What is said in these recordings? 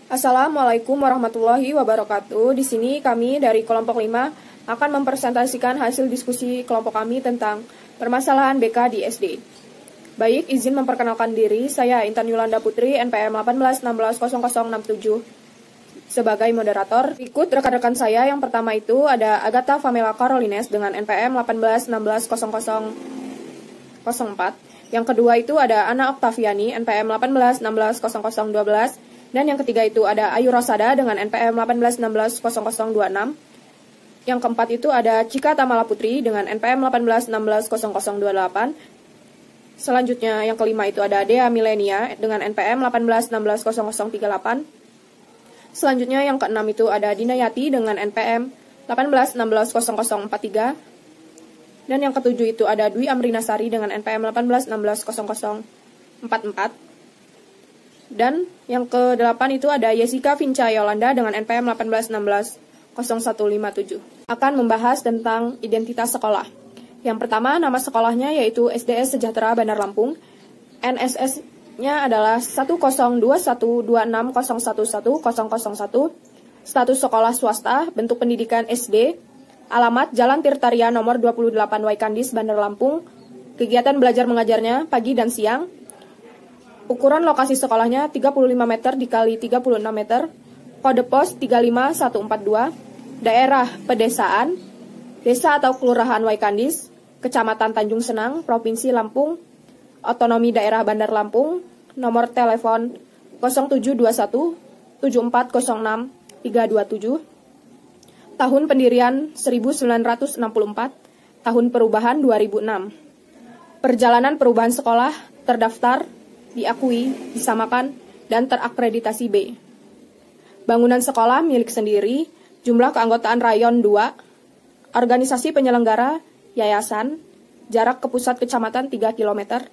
Assalamualaikum warahmatullahi wabarakatuh. Di sini kami dari kelompok 5 akan mempresentasikan hasil diskusi kelompok kami tentang permasalahan BK di SD. Baik, izin memperkenalkan diri, saya Intan Yulanda Putri, NPM 18160067 sebagai moderator. Ikut rekan-rekan saya, yang pertama itu ada Agatha Pamela Carolines dengan NPM 18160004. Yang kedua itu ada Ana Oktaviani, NPM 18160012. Dan yang ketiga itu ada Ayu Rosada dengan NPM 18160026. Yang keempat itu ada Cika Tamala Putri dengan NPM 18160028. Selanjutnya yang kelima itu ada Dea Milenia dengan NPM 18160038. Selanjutnya yang keenam itu ada Dina Yati dengan NPM 18160043. Dan yang ketujuh itu ada Dwi Amrina Sari dengan NPM 18160044. Dan yang ke-8 itu ada Jessica Vinca Yolanda dengan NPM 18160157. Akan membahas tentang identitas sekolah. Yang pertama, nama sekolahnya yaitu SDS Sejahtera Bandar Lampung. NSS-nya adalah 1021260110001. Status sekolah swasta, bentuk pendidikan SD. Alamat Jalan Tirtaria nomor 28 Waikandis, Bandar Lampung. Kegiatan belajar mengajarnya pagi dan siang. Ukuran lokasi sekolahnya 35 meter dikali 36 meter. Kode pos 35142. Daerah pedesaan. Desa atau kelurahan Waikandis. Kecamatan Tanjung Senang, Provinsi Lampung. Otonomi Daerah Bandar Lampung. Nomor telepon 0721 7406 327. Tahun pendirian 1964, tahun perubahan 2006. Perjalanan perubahan sekolah terdaftar, diakui, disamakan, dan terakreditasi B. Bangunan sekolah milik sendiri, jumlah keanggotaan rayon 2, organisasi penyelenggara, yayasan, jarak ke pusat kecamatan 3 km,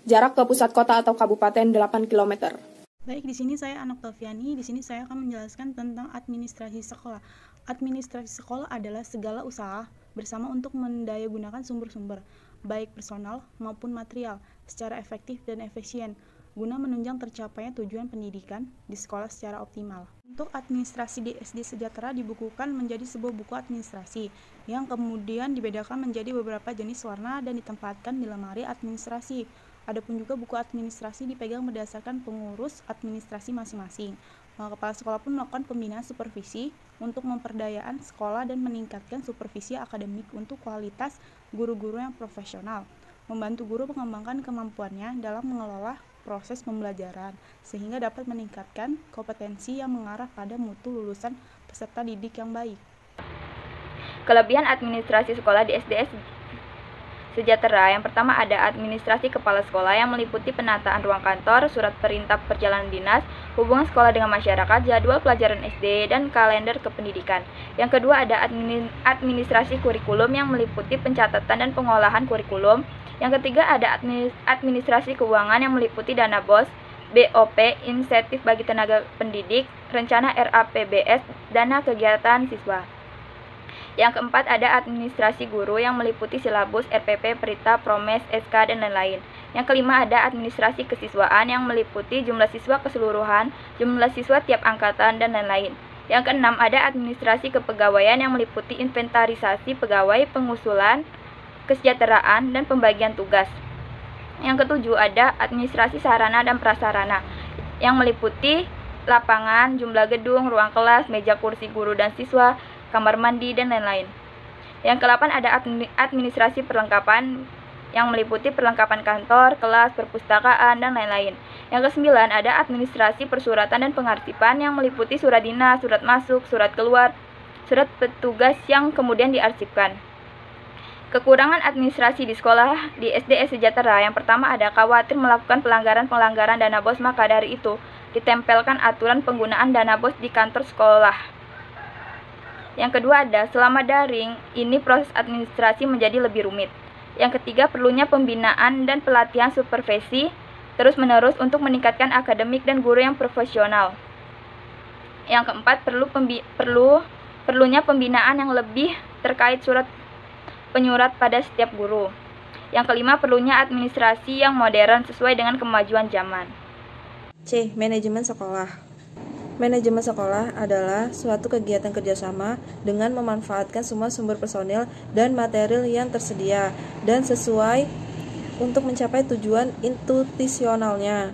jarak ke pusat kota atau kabupaten 8 km. Baik, di sini saya Ana Oktaviani. Di sini saya akan menjelaskan tentang administrasi sekolah. Administrasi sekolah adalah segala usaha bersama untuk mendayagunakan sumber-sumber, baik personal maupun material, secara efektif dan efisien, guna menunjang tercapainya tujuan pendidikan di sekolah secara optimal. Untuk administrasi di SD Sejahtera dibukukan menjadi sebuah buku administrasi, yang kemudian dibedakan menjadi beberapa jenis warna dan ditempatkan di lemari administrasi. Adapun juga buku administrasi dipegang berdasarkan pengurus administrasi masing-masing. Kepala sekolah pun melakukan pembinaan supervisi untuk memperdayaan sekolah dan meningkatkan supervisi akademik untuk kualitas guru-guru yang profesional, membantu guru mengembangkan kemampuannya dalam mengelola proses pembelajaran, sehingga dapat meningkatkan kompetensi yang mengarah pada mutu lulusan peserta didik yang baik. Kelebihan administrasi sekolah di SDS Sejahtera. Yang pertama ada administrasi kepala sekolah yang meliputi penataan ruang kantor, surat perintah perjalanan dinas, hubungan sekolah dengan masyarakat, jadwal pelajaran SD, dan kalender kependidikan. Yang kedua ada administrasi kurikulum yang meliputi pencatatan dan pengolahan kurikulum. Yang ketiga ada administrasi keuangan yang meliputi dana BOS, BOP, insentif bagi tenaga pendidik, rencana RAPBS, dana kegiatan siswa. Yang keempat ada administrasi guru yang meliputi silabus, RPP, Perita, Promes, SK, dan lain-lain. Yang kelima ada administrasi kesiswaan yang meliputi jumlah siswa keseluruhan, jumlah siswa tiap angkatan, dan lain-lain. Yang keenam ada administrasi kepegawaian yang meliputi inventarisasi pegawai, pengusulan, kesejahteraan, dan pembagian tugas. Yang ketujuh ada administrasi sarana dan prasarana yang meliputi lapangan, jumlah gedung, ruang kelas, meja kursi guru dan siswa, kamar mandi, dan lain-lain. Yang ke-8 ada administrasi perlengkapan yang meliputi perlengkapan kantor, kelas, perpustakaan, dan lain-lain. Yang ke-9 ada administrasi persuratan dan pengarsipan yang meliputi surat dinas, surat masuk, surat keluar, surat petugas yang kemudian diarsipkan. Kekurangan administrasi di sekolah di SDS Sejahtera. Yang pertama ada khawatir melakukan pelanggaran dana BOS, maka dari itu ditempelkan aturan penggunaan dana BOS di kantor sekolah. Yang kedua ada selama daring, ini proses administrasi menjadi lebih rumit. Yang ketiga perlunya pembinaan dan pelatihan supervisi terus-menerus untuk meningkatkan akademik dan guru yang profesional. Yang keempat perlunya pembinaan yang lebih terkait surat penyurat pada setiap guru. Yang kelima, perlunya administrasi yang modern sesuai dengan kemajuan zaman. C. Manajemen sekolah. Manajemen sekolah adalah suatu kegiatan kerjasama dengan memanfaatkan semua sumber personil dan material yang tersedia dan sesuai untuk mencapai tujuan institusionalnya.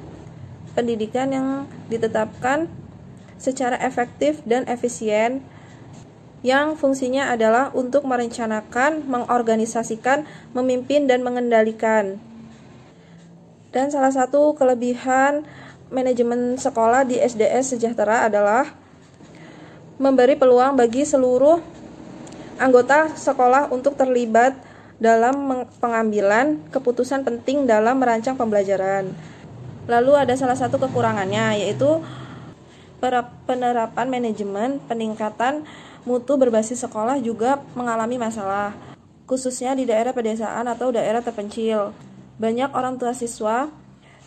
Pendidikan yang ditetapkan secara efektif dan efisien yang fungsinya adalah untuk merencanakan, mengorganisasikan, memimpin, dan mengendalikan. Dan salah satu kelebihan manajemen sekolah di SDS Sejahtera adalah memberi peluang bagi seluruh anggota sekolah untuk terlibat dalam pengambilan keputusan penting dalam merancang pembelajaran. Lalu ada salah satu kekurangannya, yaitu penerapan manajemen peningkatan mutu berbasis sekolah juga mengalami masalah, khususnya di daerah pedesaan atau daerah terpencil. Banyak orang tua siswa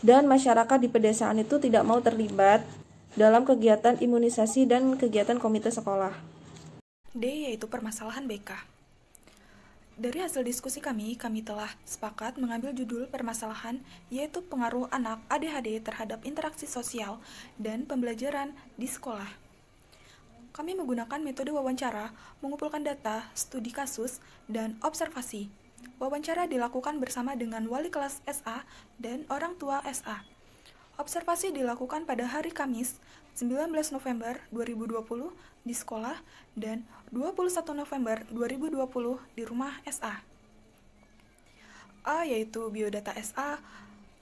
dan masyarakat di pedesaan itu tidak mau terlibat dalam kegiatan imunisasi dan kegiatan komite sekolah. D yaitu permasalahan BK. Dari hasil diskusi kami telah sepakat mengambil judul permasalahan yaitu pengaruh anak ADHD terhadap interaksi sosial dan pembelajaran di sekolah. Kami menggunakan metode wawancara, mengumpulkan data, studi kasus, dan observasi. Wawancara dilakukan bersama dengan wali kelas SA dan orang tua SA. Observasi dilakukan pada hari Kamis, 19 November 2020 di sekolah dan 21 November 2020 di rumah SA. A yaitu biodata SA,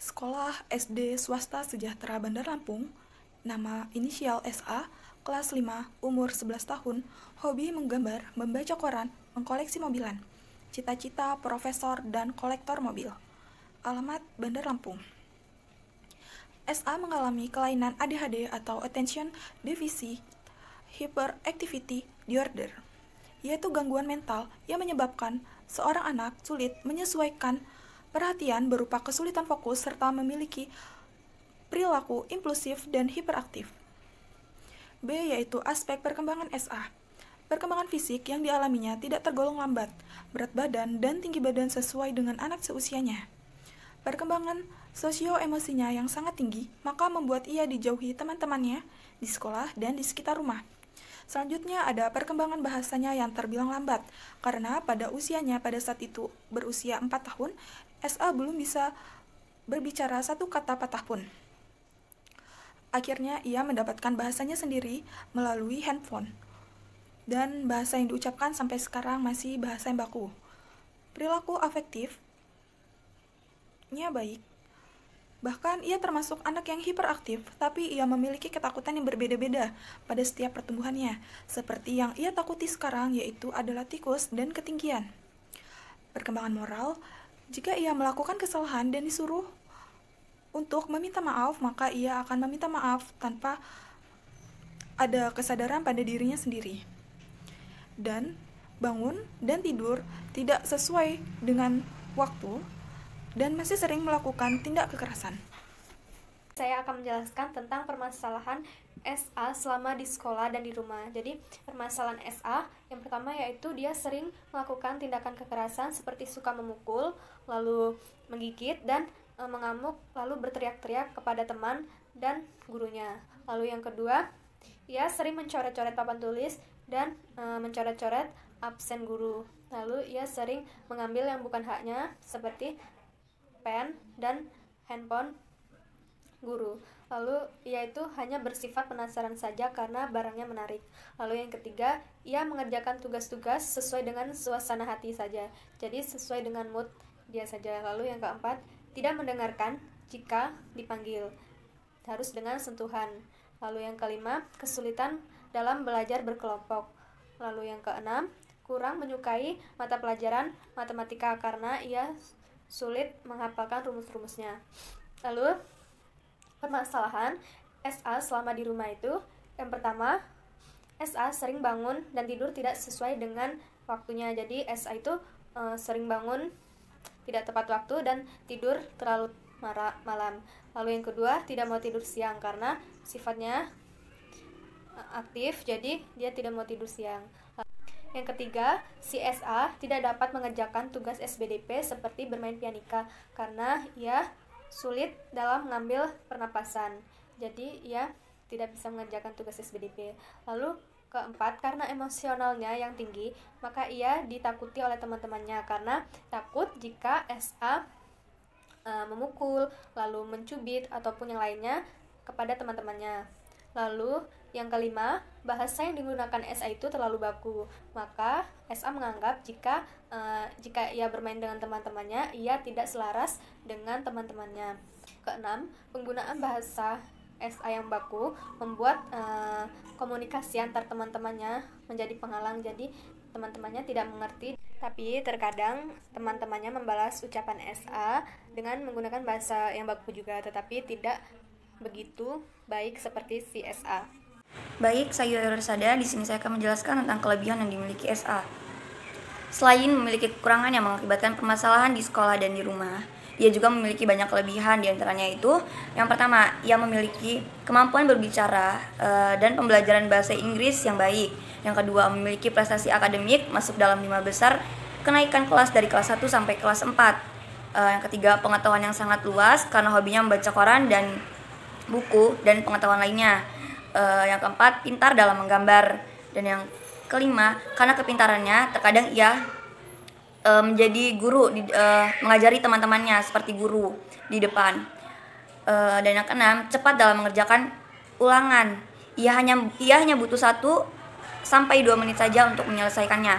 Sekolah SD Swasta Sejahtera Bandar Lampung, nama inisial SA, kelas 5, umur 11 tahun, hobi menggambar, membaca koran, mengkoleksi mobilan. Cita-cita profesor dan kolektor mobil. Alamat Bandar Lampung. SA mengalami kelainan ADHD atau Attention Deficit Hyperactivity Disorder, yaitu gangguan mental yang menyebabkan seorang anak sulit menyesuaikan perhatian berupa kesulitan fokus serta memiliki perilaku impulsif dan hiperaktif. B yaitu aspek perkembangan SA. Perkembangan fisik yang dialaminya tidak tergolong lambat, berat badan dan tinggi badan sesuai dengan anak seusianya. Perkembangan sosio-emosinya yang sangat tinggi, maka membuat ia dijauhi teman-temannya di sekolah dan di sekitar rumah. Selanjutnya ada perkembangan bahasanya yang terbilang lambat, karena pada usianya pada saat itu berusia 4 tahun, SA belum bisa berbicara satu kata patah pun. Akhirnya ia mendapatkan bahasanya sendiri melalui handphone. Dan bahasa yang diucapkan sampai sekarang masih bahasa yang baku. Perilaku afektifnya baik. Bahkan ia termasuk anak yang hiperaktif, tapi ia memiliki ketakutan yang berbeda-beda pada setiap pertumbuhannya. Seperti yang ia takuti sekarang yaitu adalah tikus dan ketinggian. Perkembangan moral, jika ia melakukan kesalahan dan disuruh untuk meminta maaf, maka ia akan meminta maaf tanpa ada kesadaran pada dirinya sendiri. Dan bangun dan tidur tidak sesuai dengan waktu dan masih sering melakukan tindak kekerasan. Saya akan menjelaskan tentang permasalahan SA selama di sekolah dan di rumah. Jadi permasalahan SA yang pertama yaitu dia sering melakukan tindakan kekerasan seperti suka memukul, lalu menggigit dan mengamuk, lalu berteriak-teriak kepada teman dan gurunya. Lalu yang kedua, ia sering mencoret-coret papan tulis dan mencoret-coret absen guru. Lalu ia sering mengambil yang bukan haknya seperti pen dan handphone guru. Lalu ia itu hanya bersifat penasaran saja karena barangnya menarik. Lalu yang ketiga, ia mengerjakan tugas-tugas sesuai dengan suasana hati saja. Jadi sesuai dengan mood dia saja. Lalu yang keempat, tidak mendengarkan jika dipanggil. Harus dengan sentuhan. Lalu yang kelima, kesulitan dalam belajar berkelompok. Lalu yang keenam, kurang menyukai mata pelajaran matematika karena ia sulit menghafalkan rumus-rumusnya. Lalu permasalahan SA selama di rumah itu, yang pertama, SA sering bangun dan tidur tidak sesuai dengan waktunya. Jadi SA itu sering bangun tidak tepat waktu dan tidur terlalu malam. Lalu yang kedua, tidak mau tidur siang karena sifatnya aktif, jadi dia tidak mau tidur siang. Yang ketiga, si SA tidak dapat mengerjakan tugas SBDP seperti bermain pianika karena ia sulit dalam mengambil pernapasan. Jadi ia tidak bisa mengerjakan tugas SBDP. Lalu keempat, karena emosionalnya yang tinggi, maka ia ditakuti oleh teman-temannya karena takut jika SA memukul, lalu mencubit, ataupun yang lainnya kepada teman-temannya. Lalu yang kelima, bahasa yang digunakan SA itu terlalu baku, maka SA menganggap jika ia bermain dengan teman-temannya, ia tidak selaras dengan teman-temannya. Keenam, penggunaan bahasa SA yang baku membuat komunikasi antar teman-temannya menjadi penghalang, jadi teman-temannya tidak mengerti. Tapi terkadang teman-temannya membalas ucapan SA dengan menggunakan bahasa yang baku juga, tetapi tidak begitu baik seperti si SA. Baik, saya Yursada. Di sini saya akan menjelaskan tentang kelebihan yang dimiliki SA. Selain memiliki kekurangan yang mengakibatkan permasalahan di sekolah dan di rumah, ia juga memiliki banyak kelebihan. Di antaranya itu, yang pertama, ia memiliki kemampuan berbicara dan pembelajaran bahasa Inggris yang baik. Yang kedua, memiliki prestasi akademik masuk dalam 5 besar kenaikan kelas dari kelas 1 sampai kelas 4. Yang ketiga, pengetahuan yang sangat luas karena hobinya membaca koran dan buku dan pengetahuan lainnya. Yang keempat, pintar dalam menggambar. Dan yang kelima, karena kepintarannya terkadang ia menjadi guru, mengajari teman-temannya seperti guru di depan. Dan yang keenam, cepat dalam mengerjakan ulangan. Ia hanya butuh 1 sampai 2 menit saja untuk menyelesaikannya.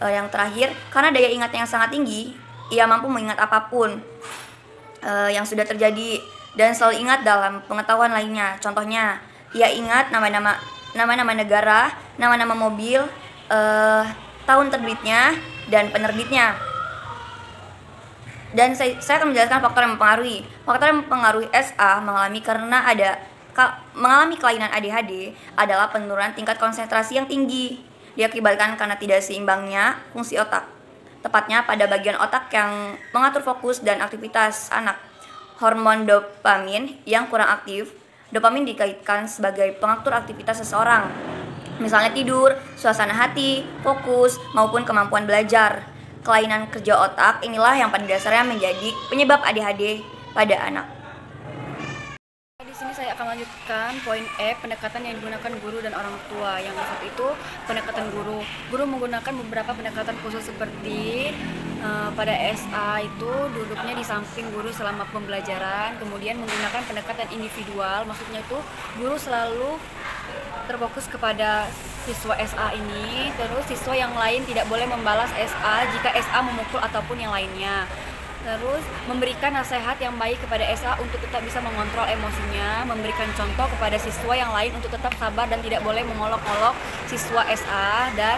Yang terakhir, karena daya ingatnya yang sangat tinggi, ia mampu mengingat apapun yang sudah terjadi dan selalu ingat dalam pengetahuan lainnya. Contohnya, ia ingat nama-nama negara, nama-nama mobil, tahun terbitnya dan penerbitnya. Dan saya akan menjelaskan faktor yang mempengaruhi. Faktor yang mempengaruhi SA mengalami kelainan ADHD adalah penurunan tingkat konsentrasi yang tinggi. Diakibatkan karena tidak seimbangnya fungsi otak, tepatnya pada bagian otak yang mengatur fokus dan aktivitas anak. Hormon dopamin yang kurang aktif. Dopamin dikaitkan sebagai pengatur aktivitas seseorang, misalnya tidur, suasana hati, fokus, maupun kemampuan belajar. Kelainan kerja otak inilah yang pada dasarnya menjadi penyebab ADHD pada anak. Di sini saya akan melanjutkan poin E, pendekatan yang digunakan guru dan orang tua. Yang satu itu pendekatan guru. Guru menggunakan beberapa pendekatan khusus seperti pada SA itu duduknya di samping guru selama pembelajaran, kemudian menggunakan pendekatan individual, maksudnya itu guru selalu terfokus kepada siswa SA ini, terus siswa yang lain tidak boleh membalas SA jika SA memukul ataupun yang lainnya. Terus memberikan nasihat yang baik kepada SA untuk tetap bisa mengontrol emosinya, memberikan contoh kepada siswa yang lain untuk tetap sabar dan tidak boleh mengolok-olok siswa SA, dan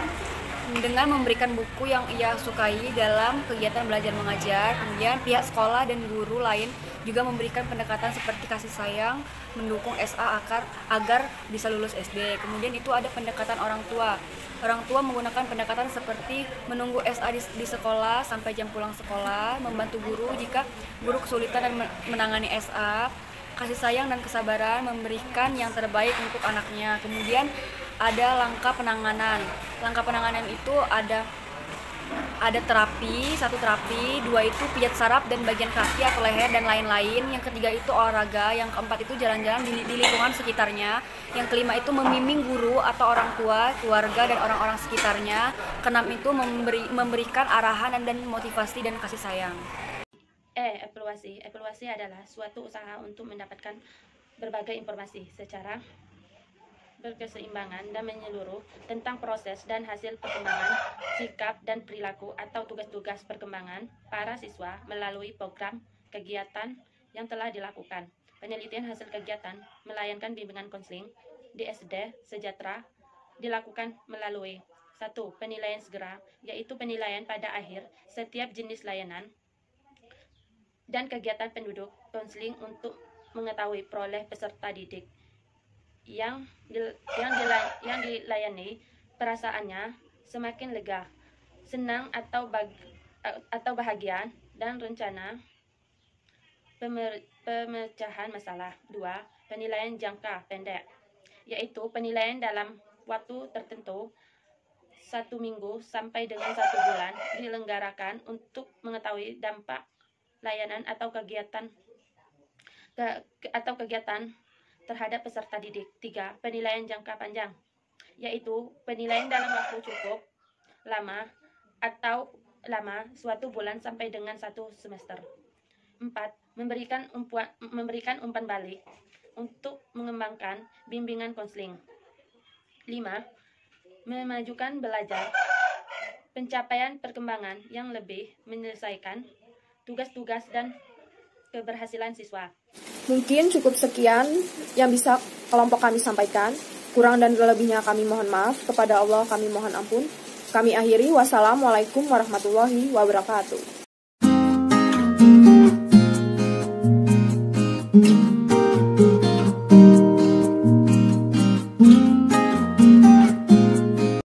dengan memberikan buku yang ia sukai dalam kegiatan belajar mengajar. Kemudian pihak sekolah dan guru lain juga memberikan pendekatan seperti kasih sayang, mendukung SA agar bisa lulus SD. Kemudian itu ada pendekatan orang tua. Orang tua menggunakan pendekatan seperti menunggu SA di sekolah sampai jam pulang sekolah, membantu guru jika guru kesulitan dan menangani SA, kasih sayang dan kesabaran, memberikan yang terbaik untuk anaknya. Kemudian ada langkah penanganan. Langkah penanganan itu ada terapi, 1 terapi, 2 itu pijat saraf dan bagian kaki atau leher dan lain-lain. Yang ketiga itu olahraga, yang keempat itu jalan-jalan di lingkungan sekitarnya. Yang kelima itu membimbing guru atau orang tua, keluarga dan orang-orang sekitarnya. Keenam itu memberikan arahan dan motivasi dan kasih sayang. Evaluasi. Evaluasi adalah suatu usaha untuk mendapatkan berbagai informasi secara berkeseimbangan dan menyeluruh tentang proses dan hasil perkembangan sikap dan perilaku atau tugas-tugas perkembangan para siswa melalui program kegiatan yang telah dilakukan. Penelitian hasil kegiatan melayankan bimbingan konseling di SD sejahtera dilakukan melalui 1. Penilaian segera, yaitu penilaian pada akhir setiap jenis layanan dan kegiatan penduduk konseling untuk mengetahui peroleh peserta didik yang dilayani perasaannya semakin lega, senang atau bahagia, dan rencana pemecahan masalah. 2. Penilaian jangka pendek, yaitu penilaian dalam waktu tertentu 1 minggu sampai dengan 1 bulan dilenggarakan untuk mengetahui dampak layanan atau kegiatan terhadap peserta didik. 3. Penilaian jangka panjang, yaitu penilaian dalam waktu cukup lama atau lama suatu bulan sampai dengan 1 semester. 4. Memberikan umpan balik untuk mengembangkan bimbingan konseling. 5. Memajukan belajar, pencapaian perkembangan yang lebih, menyelesaikan tugas-tugas dan keberhasilan siswa. Mungkin cukup sekian yang bisa kelompok kami sampaikan. Kurang dan lebihnya kami mohon maaf. Kepada Allah kami mohon ampun. Kami akhiri. Wassalamualaikum warahmatullahi wabarakatuh.